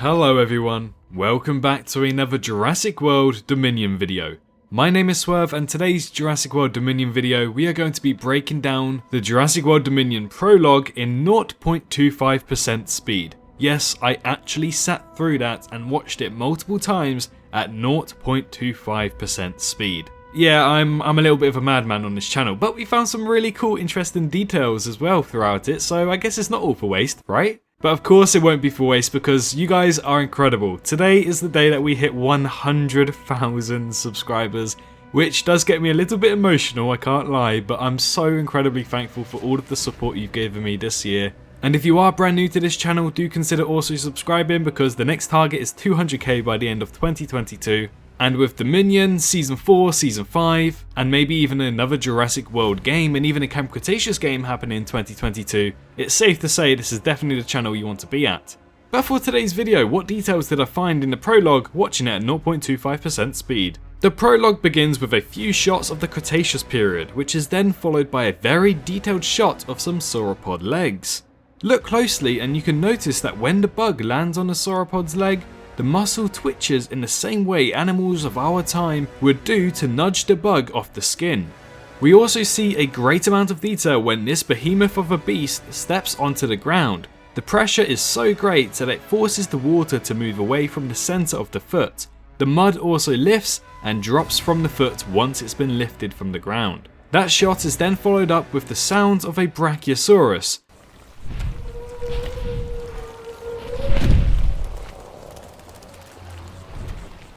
Hello everyone, welcome back to another Jurassic World Dominion video. My name is Swerve, and today's Jurassic World Dominion video we are going to be breaking down the Jurassic World Dominion Prologue in 0.25% speed. Yes, I actually sat through that and watched it multiple times at 0.25% speed. Yeah, I'm a little bit of a madman on this channel, but we found some really cool interesting details as well throughout it, so I guess it's not all for waste, right? But of course it won't be for waste because you guys are incredible. Today is the day that we hit 100,000 subscribers, which does get me a little bit emotional, I can't lie, but I'm so incredibly thankful for all of the support you've given me this year. And if you are brand new to this channel, do consider also subscribing because the next target is 200k by the end of 2022. And with Dominion, Season 4, Season 5, and maybe even another Jurassic World game and even a Camp Cretaceous game happening in 2022, it's safe to say this is definitely the channel you want to be at. But for today's video, what details did I find in the prologue watching it at 0.25% speed? The prologue begins with a few shots of the Cretaceous period, which is then followed by a very detailed shot of some sauropod legs. Look closely and you can notice that when the bug lands on the sauropod's leg, the muscle twitches in the same way animals of our time would do to nudge the bug off the skin. We also see a great amount of detail when this behemoth of a beast steps onto the ground. The pressure is so great that it forces the water to move away from the center of the foot. The mud also lifts and drops from the foot once it's been lifted from the ground. That shot is then followed up with the sounds of a Brachiosaurus.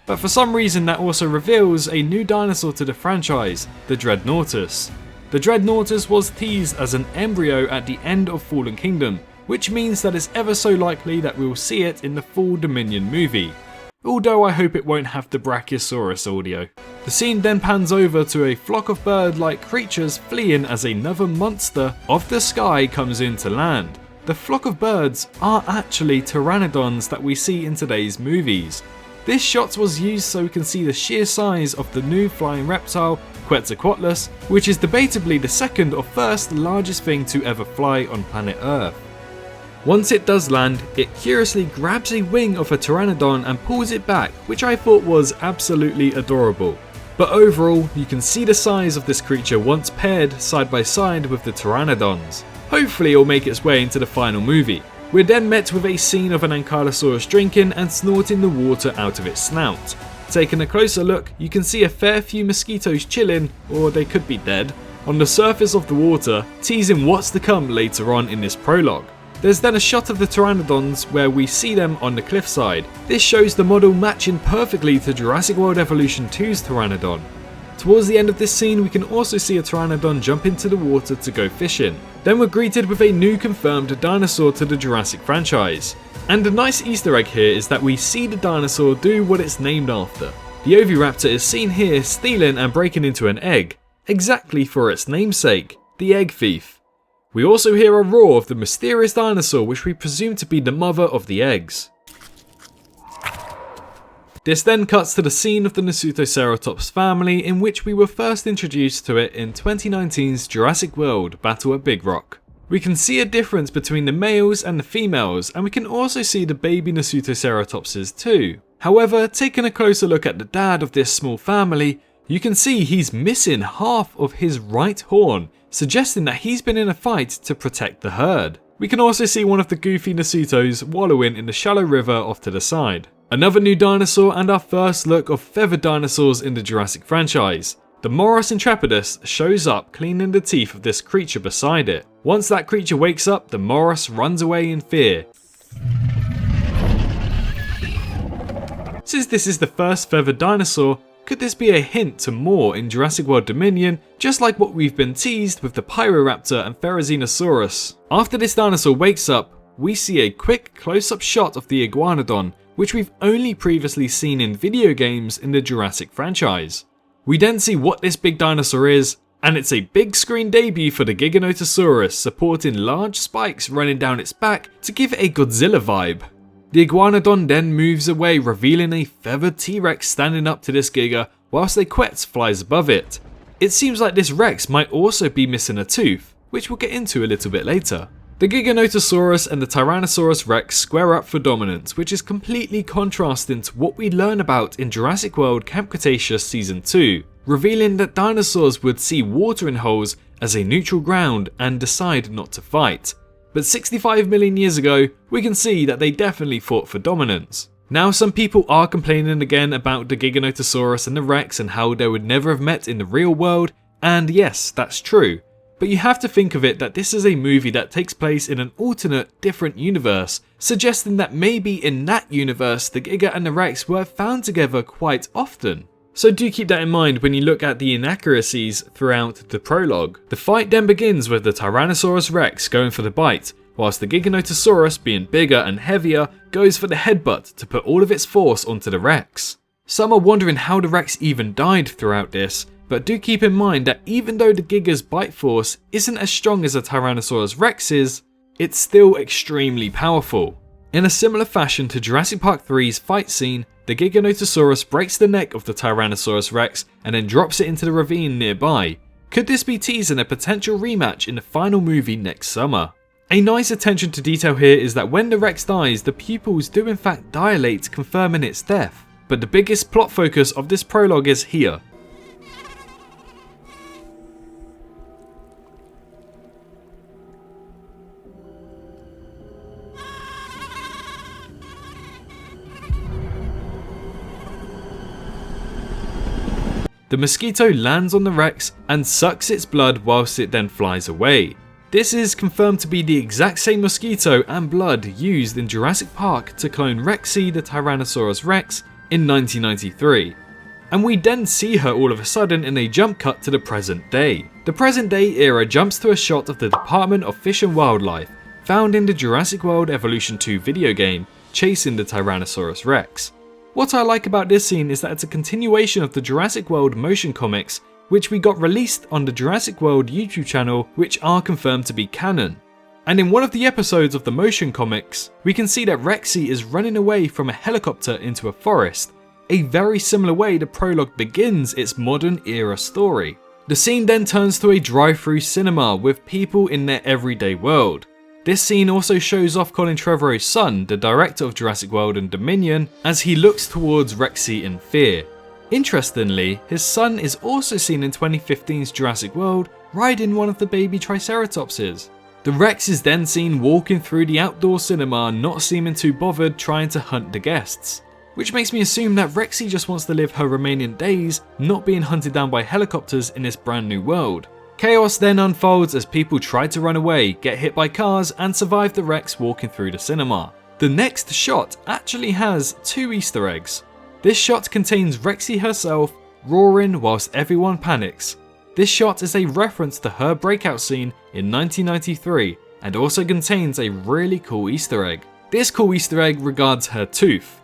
But for some reason that also reveals a new dinosaur to the franchise, the Dreadnoughtus. The Dreadnoughtus was teased as an embryo at the end of Fallen Kingdom, which means that it's ever so likely that we'll see it in the full Dominion movie. Although I hope it won't have the Brachiosaurus audio. The scene then pans over to a flock of bird-like creatures fleeing as another monster of the sky comes in to land. The flock of birds are actually pteranodons that we see in today's movies. This shot was used so we can see the sheer size of the new flying reptile, Quetzalcoatlus, which is debatably the second or first largest thing to ever fly on planet Earth. Once it does land, it curiously grabs a wing of a pteranodon and pulls it back, which I thought was absolutely adorable. But overall, you can see the size of this creature once paired side by side with the pteranodons. Hopefully it will make its way into the final movie. We're then met with a scene of an Ankylosaurus drinking and snorting the water out of its snout. Taking a closer look, you can see a fair few mosquitoes chilling, or they could be dead, on the surface of the water, teasing what's to come later on in this prologue. There's then a shot of the pteranodons where we see them on the cliffside. This shows the model matching perfectly to Jurassic World Evolution 2's pteranodon. Towards the end of this scene we can also see a pteranodon jump into the water to go fishing. Then we're greeted with a new confirmed dinosaur to the Jurassic franchise. And a nice Easter egg here is that we see the dinosaur do what it's named after. The Oviraptor is seen here stealing and breaking into an egg, exactly for its namesake, the egg thief. We also hear a roar of the mysterious dinosaur which we presume to be the mother of the eggs. This then cuts to the scene of the Giganotosaurus family in which we were first introduced to it in 2019's Jurassic World Battle at Big Rock. We can see a difference between the males and the females, and we can also see the baby Giganotosaurus too. However, taking a closer look at the dad of this small family, you can see he's missing half of his right horn, suggesting that he's been in a fight to protect the herd. We can also see one of the goofy Nasutos wallowing in the shallow river off to the side. Another new dinosaur and our first look of feathered dinosaurs in the Jurassic franchise. The Moros Intrepidus shows up cleaning the teeth of this creature beside it. Once that creature wakes up, the Moros runs away in fear. Since this is the first feathered dinosaur, could this be a hint to more in Jurassic World Dominion, just like what we've been teased with the Pyroraptor and Therizinosaurus? After this dinosaur wakes up, we see a quick close-up shot of the Iguanodon, which we've only previously seen in video games in the Jurassic franchise. We then see what this big dinosaur is, and it's a big screen debut for the Giganotosaurus, supporting large spikes running down its back to give it a Godzilla vibe. The Iguanodon then moves away, revealing a feathered T-rex standing up to this Giga, whilst a Quetz flies above it. It seems like this Rex might also be missing a tooth, which we'll get into a little bit later. The Giganotosaurus and the Tyrannosaurus Rex square up for dominance, which is completely contrasting to what we learn about in Jurassic World Camp Cretaceous Season 2, revealing that dinosaurs would see watering holes as a neutral ground and decide not to fight. But 65 million years ago, we can see that they definitely fought for dominance. Now some people are complaining again about the Giganotosaurus and the Rex and how they would never have met in the real world, and yes, that's true. But you have to think of it that this is a movie that takes place in an alternate, different universe, suggesting that maybe in that universe the Giga and the Rex were found together quite often. So do keep that in mind when you look at the inaccuracies throughout the prologue. The fight then begins with the Tyrannosaurus Rex going for the bite, whilst the Giganotosaurus, being bigger and heavier, goes for the headbutt to put all of its force onto the Rex. Some are wondering how the Rex even died throughout this, but do keep in mind that even though the Giga's bite force isn't as strong as a Tyrannosaurus Rex's, it's still extremely powerful. In a similar fashion to Jurassic Park 3's fight scene, the Giganotosaurus breaks the neck of the Tyrannosaurus Rex and then drops it into the ravine nearby. Could this be teasing a potential rematch in the final movie next summer? A nice attention to detail here is that when the Rex dies, the pupils do in fact dilate, confirming its death. But the biggest plot focus of this prologue is here. The mosquito lands on the Rex and sucks its blood whilst it then flies away. This is confirmed to be the exact same mosquito and blood used in Jurassic Park to clone Rexy the Tyrannosaurus Rex in 1993. And we then see her all of a sudden in a jump cut to the present day. The present day era jumps to a shot of the Department of Fish and Wildlife, found in the Jurassic World Evolution 2 video game, chasing the Tyrannosaurus Rex. What I like about this scene is that it's a continuation of the Jurassic World motion comics, which we got released on the Jurassic World YouTube channel, which are confirmed to be canon. And in one of the episodes of the motion comics, we can see that Rexy is running away from a helicopter into a forest, a very similar way the prologue begins its modern era story. The scene then turns to a drive-through cinema with people in their everyday world. This scene also shows off Colin Trevorrow's son, the director of Jurassic World and Dominion, as he looks towards Rexy in fear. Interestingly, his son is also seen in 2015's Jurassic World riding one of the baby Triceratopses. The Rex is then seen walking through the outdoor cinema, not seeming too bothered trying to hunt the guests. Which makes me assume that Rexy just wants to live her remaining days, not being hunted down by helicopters in this brand new world. Chaos then unfolds as people try to run away, get hit by cars, and survive the Rex walking through the cinema. The next shot actually has 2 Easter eggs. This shot contains Rexy herself roaring whilst everyone panics. This shot is a reference to her breakout scene in 1993 and also contains a really cool Easter egg. This cool Easter egg regards her tooth.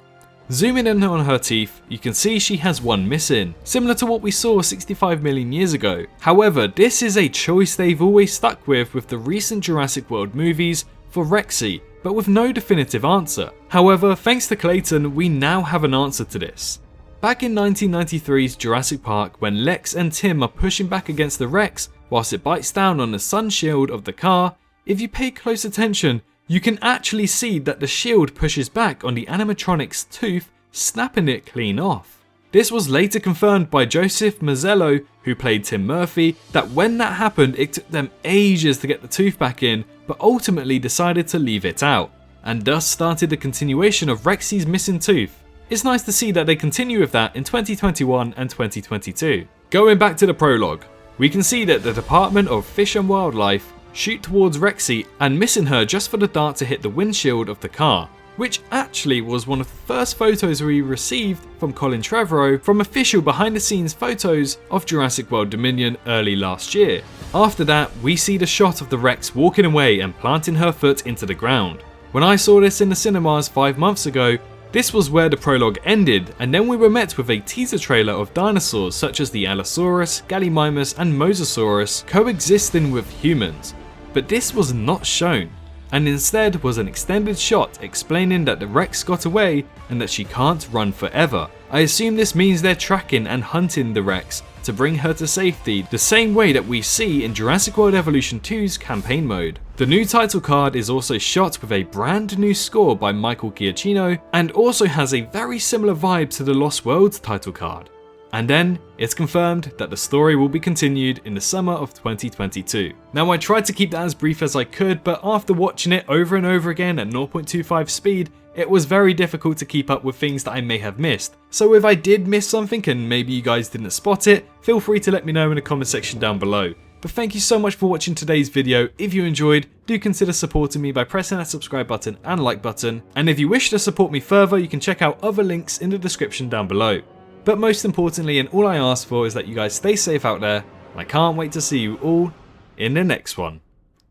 Zooming in on her teeth, you can see she has one missing, similar to what we saw 65 million years ago. However, this is a choice they've always stuck with the recent Jurassic World movies for Rexy, but with no definitive answer. However, thanks to Clayton, we now have an answer to this. Back in 1993's Jurassic Park, when Lex and Tim are pushing back against the Rex whilst it bites down on the sun shield of the car, if you pay close attention, you can actually see that the shield pushes back on the animatronic's tooth, snapping it clean off. This was later confirmed by Joseph Mazzello, who played Tim Murphy, that when that happened it took them ages to get the tooth back in, but ultimately decided to leave it out, and thus started the continuation of Rexy's missing tooth. It's nice to see that they continue with that in 2021 and 2022. Going back to the prologue, we can see that the Department of Fish and Wildlife shoot towards Rexy and missing her just for the dart to hit the windshield of the car, which actually was one of the first photos we received from Colin Trevorrow from official behind the scenes photos of Jurassic World Dominion early last year. After that, we see the shot of the Rex walking away and planting her foot into the ground. When I saw this in the cinemas 5 months ago, this was where the prologue ended, and then we were met with a teaser trailer of dinosaurs such as the Allosaurus, Gallimimus and Mosasaurus coexisting with humans. But this was not shown. and instead was an extended shot explaining that the Rex got away and that she can't run forever. I assume this means they're tracking and hunting the Rex to bring her to safety, the same way that we see in Jurassic World Evolution 2's campaign mode. The new title card is also shot with a brand new score by Michael Giacchino and also has a very similar vibe to the Lost World title card. And then, it's confirmed that the story will be continued in the summer of 2022. Now, I tried to keep that as brief as I could, but after watching it over and over again at 0.25 speed, it was very difficult to keep up with things that I may have missed. So if I did miss something and maybe you guys didn't spot it, feel free to let me know in the comment section down below. But thank you so much for watching today's video. If you enjoyed, do consider supporting me by pressing that subscribe button and like button. And if you wish to support me further, you can check out other links in the description down below. But most importantly, and all I ask for, is that you guys stay safe out there, and I can't wait to see you all in the next one.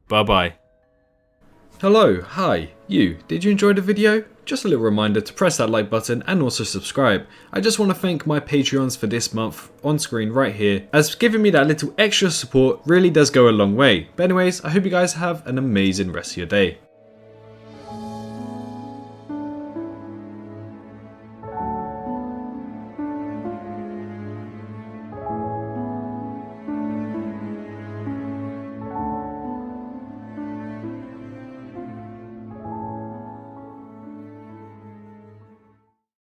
Bye bye. Hello, hi, you, did you enjoy the video? Just a little reminder to press that like button and also subscribe. I just want to thank my Patreons for this month on screen right here, as giving me that little extra support really does go a long way. But anyways, I hope you guys have an amazing rest of your day.